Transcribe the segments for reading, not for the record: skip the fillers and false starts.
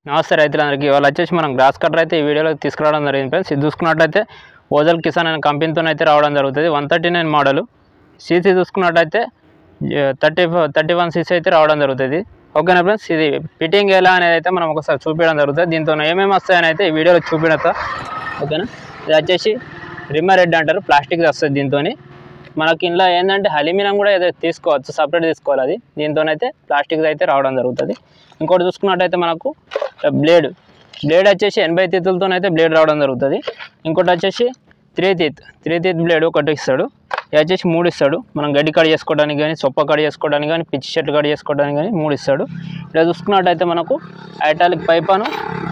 నమస్తే రైతులందరికీ. ఇవాళ వచ్చేసి మనం గ్రాస్ కట్టర్ అయితే ఈ వీడియోలో తీసుకురావడం జరిగింది ఫ్రెండ్స్. ఇది చూసుకున్నట్లయితే ఓజల్ కిసాన్ అనే కంపెనీతోనైతే రావడం జరుగుతుంది. 139 మోడల్. సీసీ చూసుకున్నట్లయితే 31 సీసీ అయితే రావడం జరుగుతుంది. ఓకేనా ఫ్రెండ్స్, ఇది ఫిట్టింగ్ ఎలా అనేది అయితే మనం ఒకసారి చూపించడం జరుగుతుంది. దీంతో ఏమేమి వస్తాయని అయితే ఈ వీడియోలో చూపించతా. ఓకేనా, ఇది వచ్చేసి రిమ్మర్ హెడ్ అంటారు, ప్లాస్టిక్ వస్తుంది. దీంతో మనకి ఇంట్లో ఏంటంటే అల్యూమినియం కూడా ఏదో తీసుకోవచ్చు, సపరేట్ తీసుకోవాలి. అది దీంతోనైతే ప్లాస్టిక్ అయితే రావడం జరుగుతుంది. ఇంకోటి చూసుకున్నట్టయితే మనకు బ్లేడ్ వచ్చేసి 80 తీతులతోనైతే బ్లేడ్ రావడం జరుగుతుంది. ఇంకోటి వచ్చేసి 3 teeth బ్లేడ్ ఒకటి ఇస్తాడు. ఇది వచ్చేసి 3 ఇస్తాడు. మనం గడ్డి కట్ చేసుకోవడానికి కానీ, సొప్ప కట్ చేసుకోవడానికి కానీ, పిచ్చి చెట్లు కట్ చేసుకోవడానికి కానీ 3 ఇస్తాడు. ఇలా చూసుకున్నట్టయితే మనకు ఐటాలిక్ పైపాను,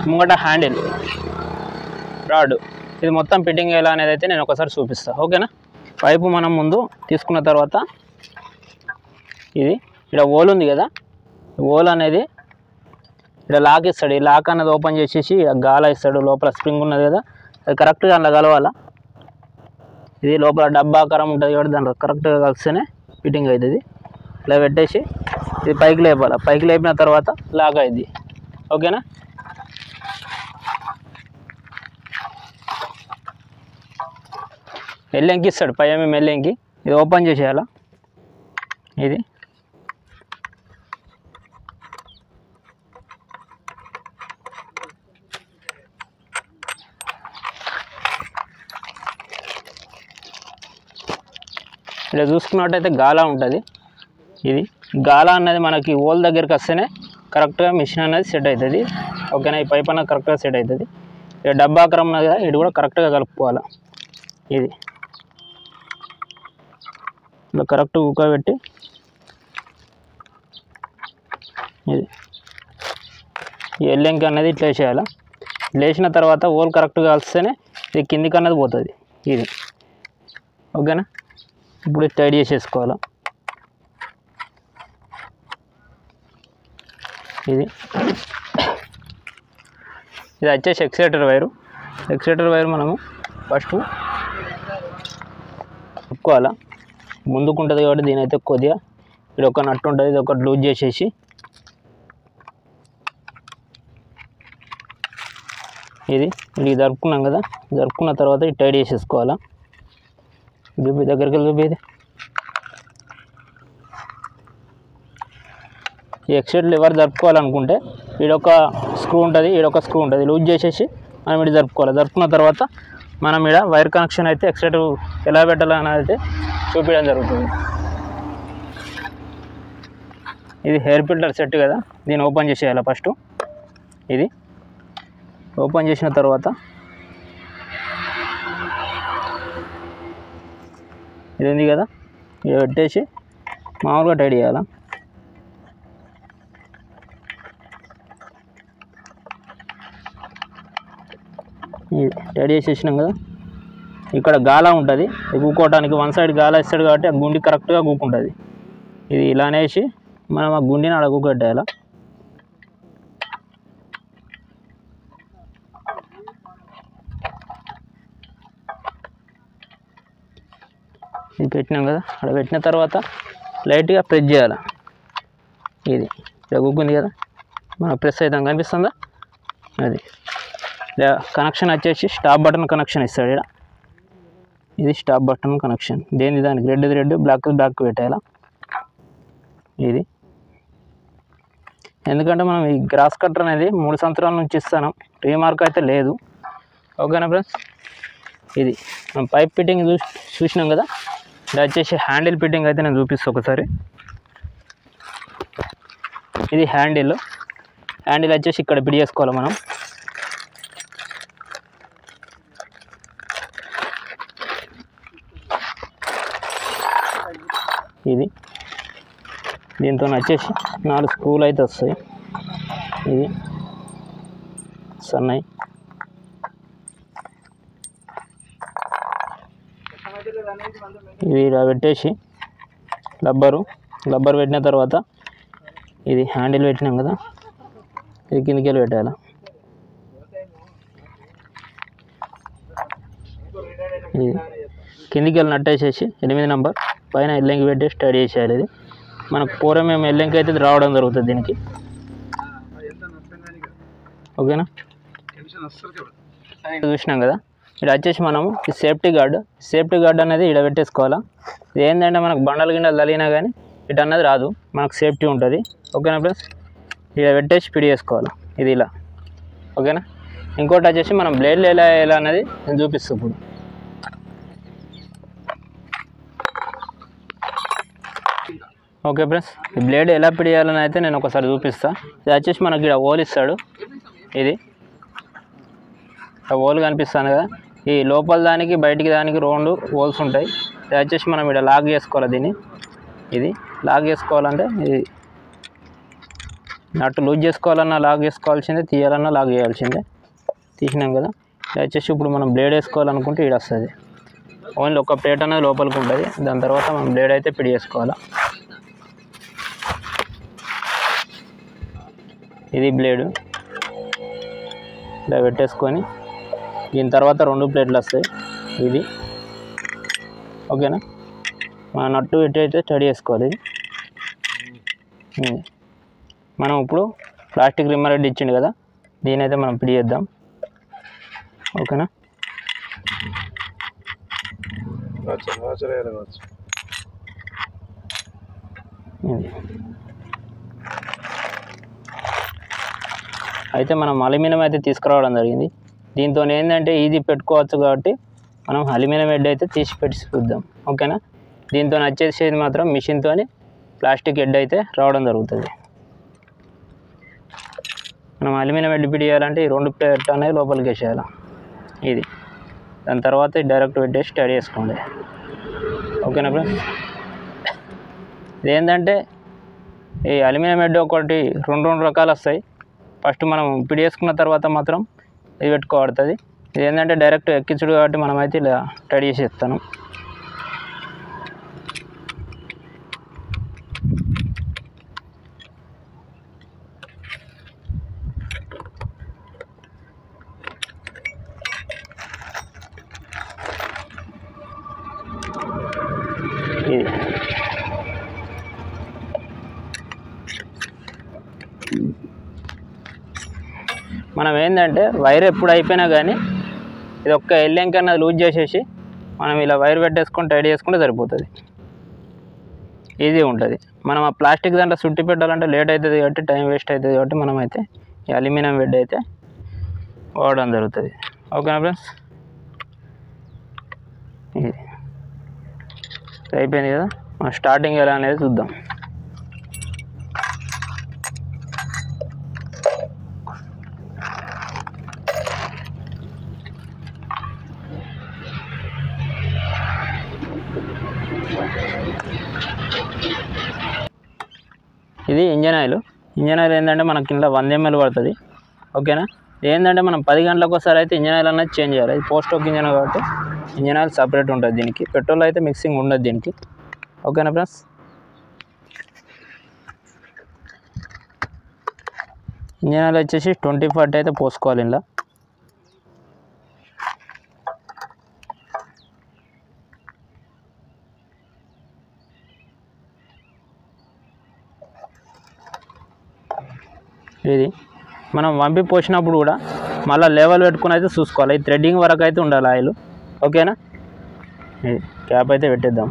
ముంగట హ్యాండిల్ రాడ్, ఇది మొత్తం ఫిట్టింగ్ ఎలా అనేది అయితే నేను ఒకసారి చూపిస్తాను. ఓకేనా, పైపు మనం ముందు తీసుకున్న తర్వాత ఇది ఇక్కడ హోల్ ఉంది కదా, హోల్ అనేది ఇక్కడ లాక్ ఇస్తాడు. ఈ లాక్ అనేది ఓపెన్ చేసేసి గాల ఇస్తాడు. లోపల స్ప్రింగ్ ఉన్నది కదా, అది కరెక్ట్గా అందులో కలవాలా. ఇది లోపల డబ్బా ఆకారం ఉంటుంది కాబట్టి దాంట్లో కరెక్ట్గా కలిస్తేనే ఫిట్టింగ్ అవుతుంది. ఇలా పెట్టేసి ఇది పైకి లేపాలి. పైకి లేపిన తర్వాత లాక్ అయింది. ఓకేనా, ఎల్లెంకి ఇస్తాడు, 5 mm ఎల్లెంకి. ఇది ఓపెన్ చేసేయాలా. ఇది ఇలా చూసుకున్నట్టయితే గాలా ఉంటుంది. ఇది గాలా అనేది మనకి హోల్ దగ్గరికి వస్తేనే కరెక్ట్గా మిషన్ అనేది సెట్ అవుతుంది. ఓకేనా, ఈ పైప్ అనేది కరెక్ట్గా సెట్ అవుతుంది. ఇక డబ్బా ఆకారం ఉన్నది కదా, ఇది కూడా కరెక్ట్గా కలుపుకోవాలి. ఇది ఇలా కరెక్ట్ ఉక్కబెట్టి ఇది ఈ ఎల్లెంకి అనేది ఇట్లా వేసేయాలి. లేచిన తర్వాత హోల్ కరెక్ట్గా కలిస్తేనే ఇది కిందికి అన్నది పోతుంది. ఇది ఓకేనా, ఇప్పుడు టైట్ చేసేసుకోవాలి. ఇది వచ్చేసి ఎక్సిలేటర్ వైరు మనము ఫస్ట్ ఒప్పుకోవాలా. ముందుకు ఉంటుంది కాబట్టి దీని అయితే కొద్దిగా ఇది ఒక నట్టు ఉంటుంది, ఇది ఒకటి లూజ్ చేసేసి ఇది జరుపుకున్నాం కదా, జరుపుకున్న తర్వాత ఇది టైట్ చేసేసుకోవాలా. చూపి దగ్గరికి వెళ్ళి చూపి. ఈ ఎక్స్ట్రా లివర్ జరుపుకోవాలనుకుంటే ఈడొక స్క్రూ ఉంటుంది, ఈడొక స్క్రూ ఉంటుంది. లూజ్ చేసేసి మనం ఇది జరుపుకోవాలి. జరుపుకున్న తర్వాత మనం ఇక్కడ వైర్ కనెక్షన్ అయితే ఎక్స్ట్రా ఎలా పెట్టాలని అయితే చూపించడం జరుగుతుంది. ఇది హెయిర్ ఫిల్టర్ సెట్ కదా, దీన్ని ఓపెన్ చేసేయాలి ఫస్ట్. ఇది ఓపెన్ చేసిన తర్వాత ఇది ఉంది కదా, ఇది పెట్టేసి మామూలుగా టైట్ చేయాలి. ఇది టైట్ చేసేసినాం కదా, ఇక్కడ గాలా ఉంటుంది. ఇది కూకోవడానికి వన్ సైడ్ గాలా ఇస్తాడు కాబట్టి ఆ గుండి కరెక్ట్గా కూకుంటుంది. ఇది ఇలానే వేసి మనం ఆ గుండిని అక్కడ కూకట్టేయాలి. ఇది పెట్టినాం కదా, అక్కడ పెట్టిన తర్వాత లైట్గా ప్రెస్ చేయాలి. ఇది ఇలా కూకుంది కదా, మనం ప్రెస్ అవుతాం, కనిపిస్తుందా. అది కనెక్షన్ వచ్చేసి స్టాప్ బటన్ కనెక్షన్ ఇస్తాడు ఇక్కడ. ఇది స్టాప్ బటన్ కనెక్షన్, దేని దానికి రెడ్ బ్లాక్ పెట్టాలా. ఇది ఎందుకంటే మనం ఈ గ్రాస్ కట్టర్ అనేది 3 సంవత్సరాల నుంచి ఇస్తాను, రీమార్క్ అయితే లేదు. ఓకేనా ఫ్రెండ్స్, ఇది మనం పైప్ ఫిట్టింగ్ చూసినాం కదా. ఇది వచ్చేసి హ్యాండిల్ ఫిట్టింగ్ అయితే నేను చూపిస్తాను ఒకసారి. ఇది హ్యాండిల్ వచ్చేసి ఇక్కడ ఫిట్ చేసుకోవాలి మనం. ఇది దీంతో వచ్చేసి 4 స్క్రూలు అయితే వస్తాయి. ఇది సన్నయి. ఇది ఇలా పెట్టేసి రబ్బర్ పెట్టిన తర్వాత ఇది హ్యాండిల్ పెట్టినాం కదా, ఇది కిందికి వెళ్ళి పెట్టాలి. ఇది కిందికి వెళ్ళి నట్టేసేసి 8 నెంబర్ పైన ఎల్లంకి పెట్టేసి టైట్ చేసేయాలి. ఇది మనకు 4 mm ఎల్లంకి అయితే రావడం జరుగుతుంది దీనికి. ఓకేనా. చూసినాం కదా, ఇక్కడ వచ్చేసి మనము ఈ సేఫ్టీ గార్డ్ అనేది ఇక్కడ పెట్టేసుకోవాలా. ఇది ఏంటంటే మనకు బండలు గిండలు తగిలినా కానీ ఇటు అన్నది రాదు, మనకు సేఫ్టీ ఉంటుంది. ఓకేనా ఫ్రెండ్స్, ఇక్కడ పెట్టేసి పిడి చేసుకోవాలి ఇది ఇలా. ఓకేనా. ఇంకోటి వచ్చేసి మనం బ్లేడ్లు ఎలా అనేది నేను చూపిస్తాను ఇప్పుడు. ఓకే ఫ్రెండ్స్, ఈ బ్లేడ్ ఎలా పిడియాలని అయితే నేను ఒకసారి చూపిస్తాను. ఇది వచ్చేసి మనకి ఇక్కడ హోల్ ఇస్తాడు. ఇది హోల్ కనిపిస్తాను కదా, ఈ లోపల దానికి బయటికి దానికి 2 హోల్స్ ఉంటాయి. ఇది వచ్చేసి మనం ఇక్కడ లాక్ చేసుకోవాలి దీన్ని. ఇది లాక్ చేసుకోవాలంటే ఇది నట్టు లూజ్ చేసుకోవాలన్నా లాక్ చేసుకోవాల్సిందే, తీయాలన్నా లాక్ చేయాల్సిందే. తీసినాం కదా, ఇది వచ్చేసి ఇప్పుడు మనం బ్లేడ్ వేసుకోవాలనుకుంటే ఇది వస్తుంది. ఓన్లీ ఒక ప్లేట్ అనేది లోపలికి ఉంటుంది. దాని తర్వాత మనం బ్లేడ్ అయితే పిడి చేసుకోవాలి. ఇది బ్లేడు ఇలా పెట్టేసుకొని దీని తర్వాత 2 ప్లేట్లు వస్తాయి. ఇది ఓకేనా. మన నట్టు ఎట్టయితే స్టడీ చేసుకోవాలి. ఇది మనం ఇప్పుడు ప్లాస్టిక్ రిమ్మర్ రెడ్ ఇచ్చిండు కదా, దీని అయితే మనం పిడి చేద్దాం. ఓకేనా. అయితే మనం అల్యూమినియం అయితే తీసుకురావడం జరిగింది. దీంతో ఏంటంటే ఈజీ పెట్టుకోవచ్చు కాబట్టి మనం అల్యూమినియం హెడ్ అయితే తీసి పెట్టి చూద్దాం. ఓకేనా. దీంతో వచ్చేసేది మాత్రం మిషన్తో ప్లాస్టిక్ హెడ్ అయితే రావడం జరుగుతుంది. మనం అల్యూమినియం హెడ్ పిడియాలంటే ఈ 2 ప్లేట్ అనేది లోపలికి వేసేయాలి. ఇది దాని తర్వాత డైరెక్ట్ పెట్టేసి స్టడీ చేసుకోండి. ఓకేనా ఫ్రెండ్స్. ఇదేంటంటే ఈ అల్యూమినియం హెడ్ ఒకటి 2 రకాలు వస్తాయి. ఫస్ట్ మనం పిడి వేసుకున్న తర్వాత మాత్రం ఇది పెట్టుకోబడుతుంది. ఇది ఏంటంటే డైరెక్ట్ ఎక్కించుడు కాబట్టి మనమైతే ఇలా రెడీ చేసి ఇస్తాను. ఇది మనం ఏంటంటే వైర్ ఎప్పుడు అయిపోయినా కానీ ఇది ఒక్క ఎల్లింక్ అన్నది లూజ్ చేసేసి మనం ఇలా వైర్ పెట్టేసుకొని టైట్ చేసుకుంటే సరిపోతుంది. ఈజీ ఉంటుంది. మనం ఆ ప్లాస్టిక్ దాంట్లో చుట్టి పెట్టాలంటే లేట్ అవుతుంది కాబట్టి టైం వేస్ట్ అవుతుంది కాబట్టి మనమైతే ఈ అల్యూమినియం బెడ్ అయితే వాడడం జరుగుతుంది. ఓకేనా ఫ్రెండ్స్. ఇది అయిపోయింది కదా, మనం స్టార్టింగ్ ఎలా అనేది చూద్దాం. ఇది ఇంజన్ ఆయిల్ ఏంటంటే మనకి కింద 100 ml పడుతుంది. ఓకేనా. ఏంటంటే మనం 10 గంటలకు ఒకసారి అయితే ఇంజన్ ఆయిల్ అనేది చేంజ్ చేయాలి. ఇది పోస్ట్ స్టాక్ ఇంజన్ కాబట్టి ఇంజన్ ఆయిల్ సపరేట్ ఉంటుంది దీనికి. పెట్రోల్ అయితే మిక్సింగ్ ఉండదు దీనికి. ఓకేనా ఫ్రెండ్స్. ఇంజన్ ఆయిల్ వచ్చేసి 20-40 అయితే పోసుకోవాలి ఇలా. ఇది మనం వంపి పోసినప్పుడు కూడా మళ్ళీ లెవెల్ పెట్టుకుని అయితే చూసుకోవాలి. ఈ థ్రెడ్డింగ్ వరకు అయితే ఉండాలి ఆయిల్. ఓకేనా. ఇది క్యాప్ అయితే పెట్టేద్దాం.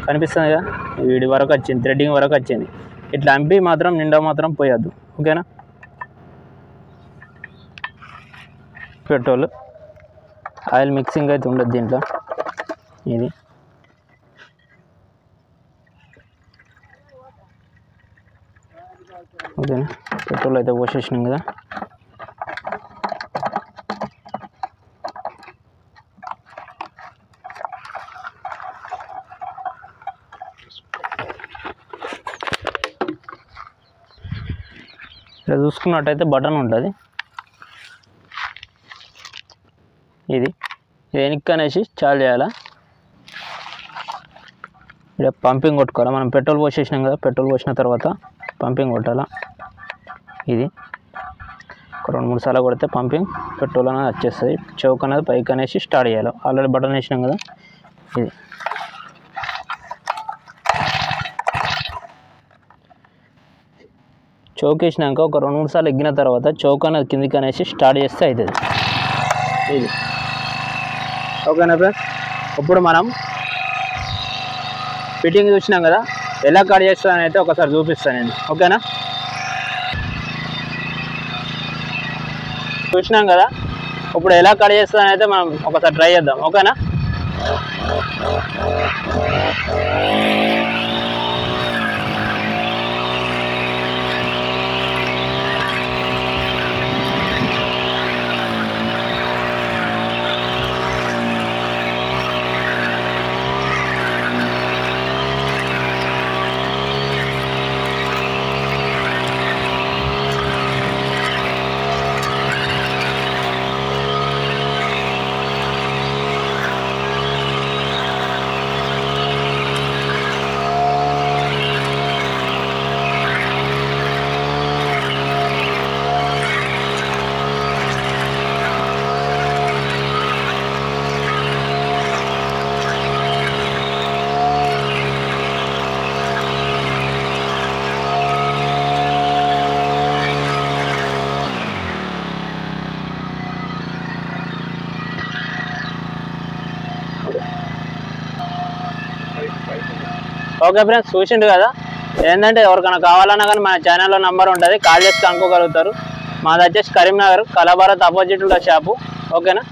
కనిపిస్తుంది కదా, వీడి వరకు వచ్చింది, థ్రెడ్డింగ్ వరకు వచ్చింది. ఇట్లా అంపి మాత్రం నిండా మాత్రం పోయొద్దు. ఓకేనా. పెట్రోల్ ఆయిల్ మిక్సింగ్ అయితే ఉండదు దీంట్లో. ఇది ఓకేనా. పెట్రోల్ అయితే పోసేసినాం కదా. ఇలా చూసుకున్నట్టయితే బటన్ ఉంటుంది. ఇది వెనక్కి అనేసి చాలు చేయాలా. ఇక్కడ పంపింగ్ కొట్టుకోవాలి. మనం పెట్రోల్ పోసేసినాం కదా, పెట్రోల్ పోసిన తర్వాత పంపింగ్ కొట్టాలా. ఇది ఒక 2-3 సార్లు కొడితే పంపింగ్ పెట్రోల్ అనేది వచ్చేస్తుంది. చౌక్ అనేది పైకి అనేసి స్టార్ట్ చేయాలి. ఆల్రెడీ బటన్ వేసినాం కదా. ఇది చౌక్ వేసినాక ఒక 2-3 సార్లు ఎగ్గిన తర్వాత చౌక్ అనేది కిందికి అనేసి స్టార్ట్ చేస్తే అవుతుంది ఇది. ఓకేనా ఫ్రెండ్స్, ఇప్పుడు మనం ఫిట్టింగ్ చూసినాం కదా, ఎలా కట్ చేస్తానని అయితే ఒకసారి చూపిస్తాను నేను. ఓకేనా, చూసినాం కదా, ఇప్పుడు ఎలా కట్ చేస్తానని అయితే మనం ఒకసారి ట్రై చేద్దాం. ఓకేనా, ఓకే ఫ్రెండ్స్, చూసిండు కదా. ఏంటంటే ఎవరికైనా కావాలన్నా కానీ మన ఛానల్లో నెంబర్ ఉంటుంది, కాల్ చేసి కనుక్కోగలుగుతారు. మాది వచ్చేసి కరీంనగర్ కళాభారత్ ఆపోజిట్ ఉన్న షాపు. ఓకేనా.